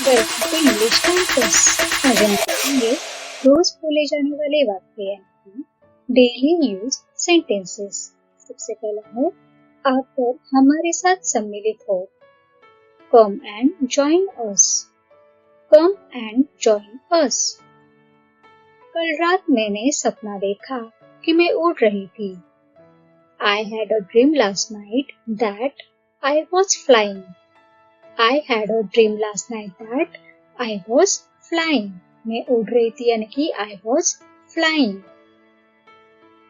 Welcome to English campus. आज हम पढ़ेंगे रोज बोले जाने वाले वाक्य यानी डेली यूज सेंटेंसेस। सबसे पहला है आकर हमारे साथ सम्मिलित हो। Come and join us. Come and join us. कल रात मैंने सपना देखा कि मैं उड़ रही थी। I had a dream last night that I was flying. I had a dream last night that I was flying. मैं उड़ रही थी यानी कि I was flying.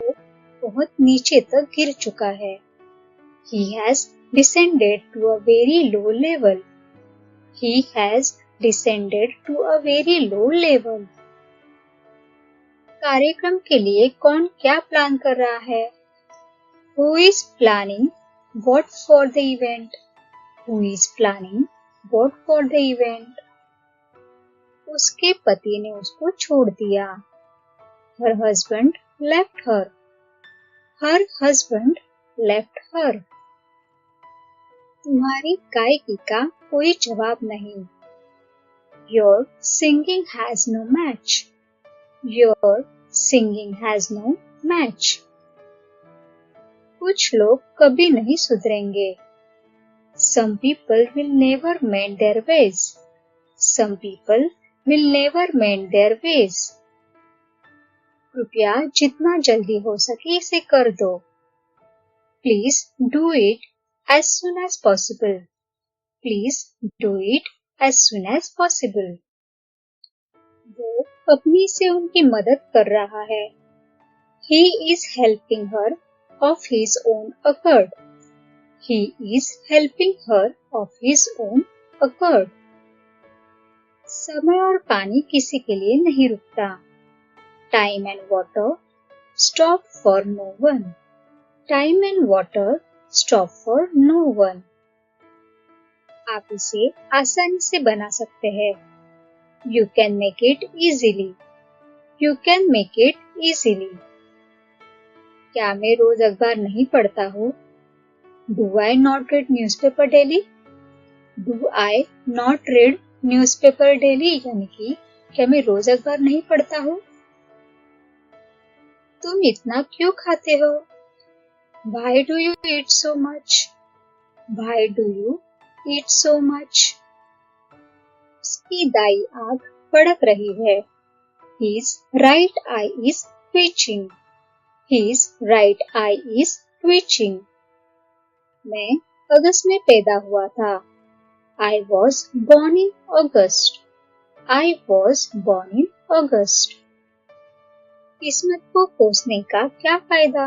वो बहुत नीचे तक गिर चुका है. He has descended to a very low level. He has descended to a very low level. कार्यक्रम के लिए कौन क्या प्लान कर रहा है? Who is planning what for the event? Who is planning what for the event? उसके पति ने उसको छोड़ दिया. Her husband left her. Her husband left her. तुम्हारी गायकी का कोई जवाब नहीं. Your singing has no match. Your singing has no match. कुछ लोग कभी नहीं सुधरेंगे. Some people will never mend their ways. Some people will never mend their ways. कृपया जितना जल्दी हो सके इसे कर दो. Please do it as soon as possible. Please do it as soon as possible. वो अपनी से उनकी मदद कर रहा है. He is helping her of his own accord. He is helping her of his own accord. समय और पानी किसी के लिए नहीं रुकता. Time and water stop for no one. Time and water stop for no one. आप इसे आसानी से बना सकते हैं. You can make it easily. You can make it easily. क्या मैं रोज अखबार नहीं पढ़ता हूँ? Do I not read newspaper daily? Do I not read newspaper daily? यानी कि क्या मैं रोज अखबार नहीं पढ़ता हूँ? तुम इतना क्यों खाते हो? Why do you eat so much? Why do you eat so much? उसकी दाई आँख फड़क रही है. His right eye is twitching. His right eye is twitching. मैं अगस्त में पैदा हुआ था. I was born in August. I was born in August. किस्मत को कोसने का क्या फायदा?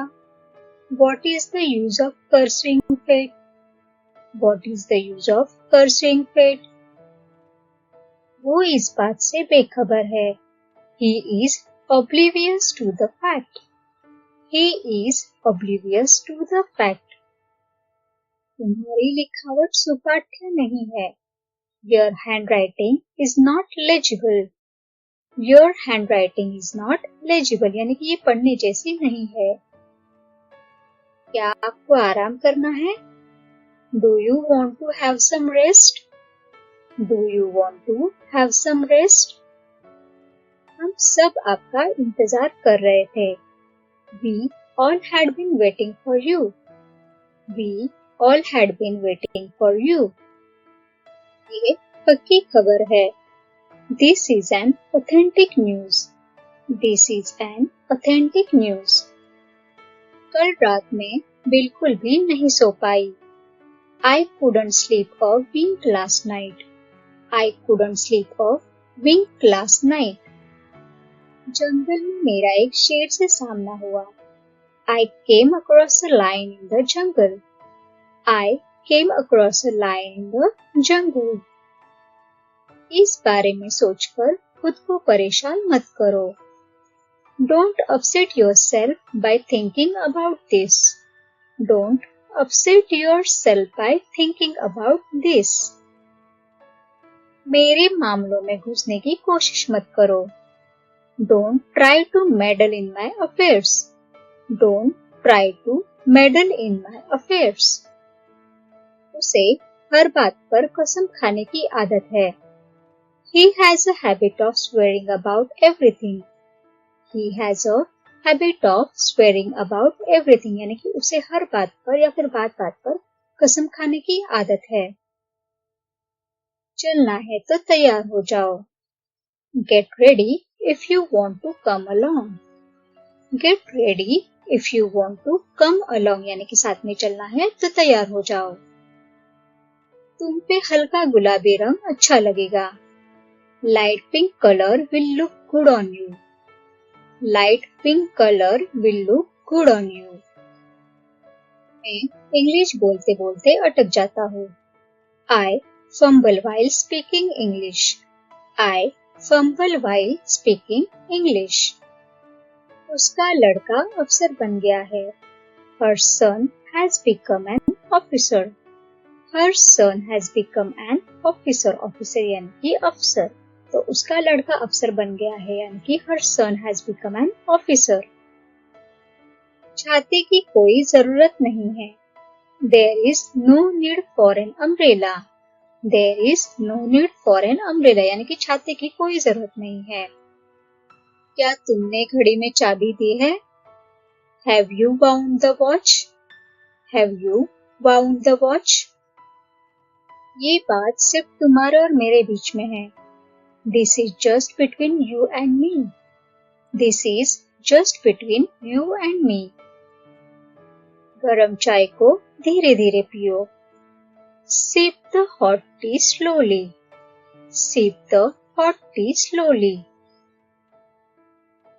What is the use of cursing fate? What is the use of cursing fate? वो इस बात से बेखबर है. He is oblivious to the fact. He is oblivious to the fact. तुम्हारी लिखावट सुपाठ्य नहीं है. Your handwriting is not legible. Your handwriting is not legible. यानी कि ये पढ़ने जैसी नहीं है. क्या आपको आराम करना है? Do you want to have some rest? Do you want to have some rest? हम सब आपका इंतजार कर रहे थे. We all had been waiting for you. We all had been waiting for you. ये पक्की खबर है. This is an authentic news. This is an authentic news. कल रात में बिल्कुल भी नहीं सो पाई. I couldn't sleep a wink last night. I couldn't sleep a wink last night. जंगल में मेरा एक शेर से सामना हुआ. I came across a lion in the jungle. I came across a lion in the jungle. इस बारे में सोचकर खुद को परेशान मत करो. Don't upset yourself by thinking about this. Don't upset yourself by thinking about this. मेरे मामलों में घुसने की कोशिश मत करो. Don't try to meddle in my affairs. Don't try to meddle in my affairs. उसे हर बात पर कसम खाने की आदत है. He has a habit of swearing about everything. He has a habit of swearing about everything, यानी कि उसे हर बात पर या फिर बात बात पर कसम खाने की आदत है। चलना है तो तैयार हो जाओ। Get ready if you want to come along. Get ready if you want to come along, यानी कि साथ में चलना है तो तैयार हो जाओ। तुम पे हल्का गुलाबी रंग अच्छा लगेगा। Light pink color will look good on you. Light pink color will look good on you. मैं इंग्लिश बोलते बोलते अटक जाता हूँ। I fumble while speaking English. I fumble while speaking English. उसका लड़का अफसर बन गया है। Her son has become an officer. Her son has become an officer. Officer यानी कि अफसर। तो उसका लड़का अफसर बन गया है, यानी कि her son has become an officer. छाते की कोई जरूरत नहीं है। There is no need for an umbrella. There is no need for an umbrella, यानी कि छाते की कोई जरूरत नहीं है। क्या तुमने घड़ी में चाबी दी है? Have you wound the watch? Have you wound the watch? ये बात सिर्फ तुम्हारे और मेरे बीच में है। This is just between you and me. This is just between you and me. गरम चाय को धीरे धीरे पियो। Sip the hot tea slowly. Sip the hot tea slowly.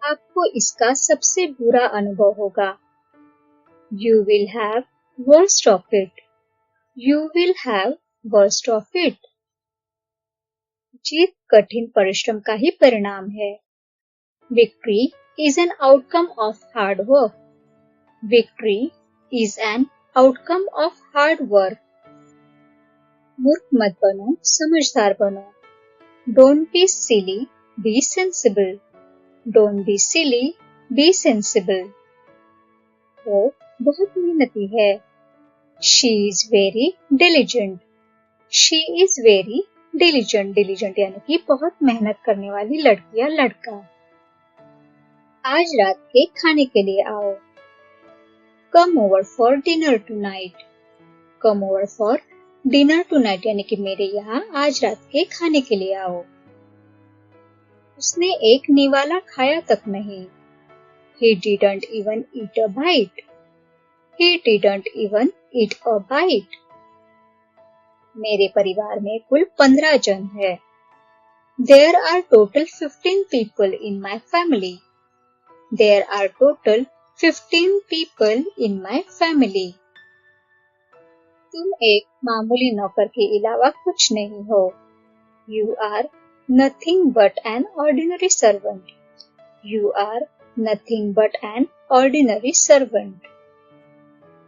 आपको इसका सबसे बुरा अनुभव होगा। You will have worst of it. You will have worst of it. जीत कठिन परिश्रम का ही परिणाम है। Victory is an outcome of hard work. Victory is an outcome of hard work. मूर्ख मत बनो, समझदार बनो। Don't be silly, be sensible. Don't be silly, be sensible. वो बहुत मेहनती है। She is very diligent. She is very diligent. Diligent यानी कि बहुत मेहनत करने वाली लड़की या लड़का। आज रात के खाने के लिए आओ। Come over for dinner tonight. Come over for dinner tonight यानी कि मेरे यहाँ आज रात के खाने के लिए आओ। उसने एक निवाला खाया तक नहीं। He didn't even eat a bite. He didn't even eat a bite. मेरे परिवार में कुल 15 जन है। There are total 15 people in my family. There are total 15 people in my family. तुम एक मामूली नौकर के अलावा कुछ नहीं हो। You are nothing but an ordinary servant. You are nothing but an ordinary servant.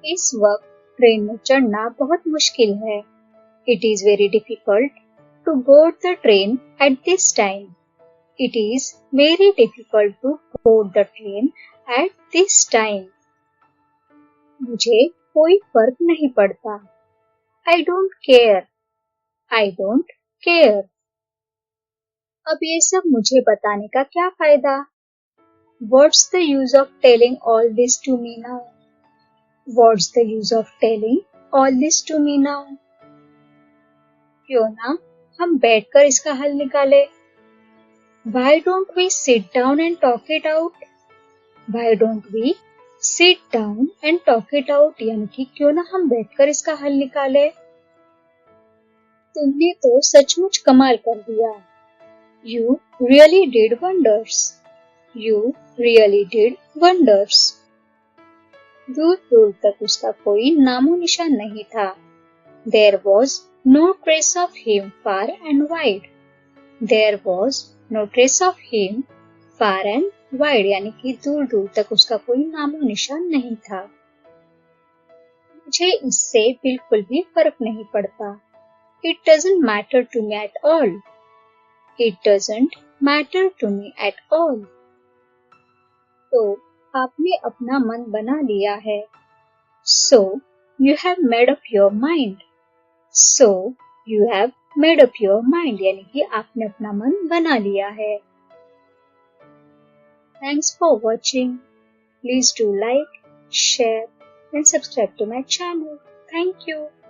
इस वक्त ट्रेन में चढ़ना बहुत मुश्किल है। It is very difficult to board the train at this time. It is very difficult to board the train at this time. मुझे कोई फर्क नहीं पड़ता। I don't care. I don't care. अब ये सब मुझे बताने का क्या फायदा? What's the use of telling all this to me now? What's the use of telling all this to me now? क्यों ना हम बैठकर इसका हल निकाले? Why don't we sit down and talk it out? Why don't we sit down and talk it out? यानी कि क्यों ना हम बैठकर इसका हल निकाले? तुमने तो सचमुच कमाल कर दिया। You really did wonders. You really did wonders. दूर दूर तक उसका कोई नामो निशान नहीं था। There was no trace of him far and wide. There was no trace of him far and wide, यानी कि दूर दूर तक उसका कोई नामो निशान नहीं था। मुझे इससे बिल्कुल भी फर्क नहीं पड़ता। It doesn't matter to me at all. It doesn't matter to me at all. तो आपने अपना मन बना लिया है। So you have made up your mind. So you have made up your mind यानी कि आपने अपना मन बना लिया है। Thanks for watching. Please do like, share and subscribe to my channel. Thank you.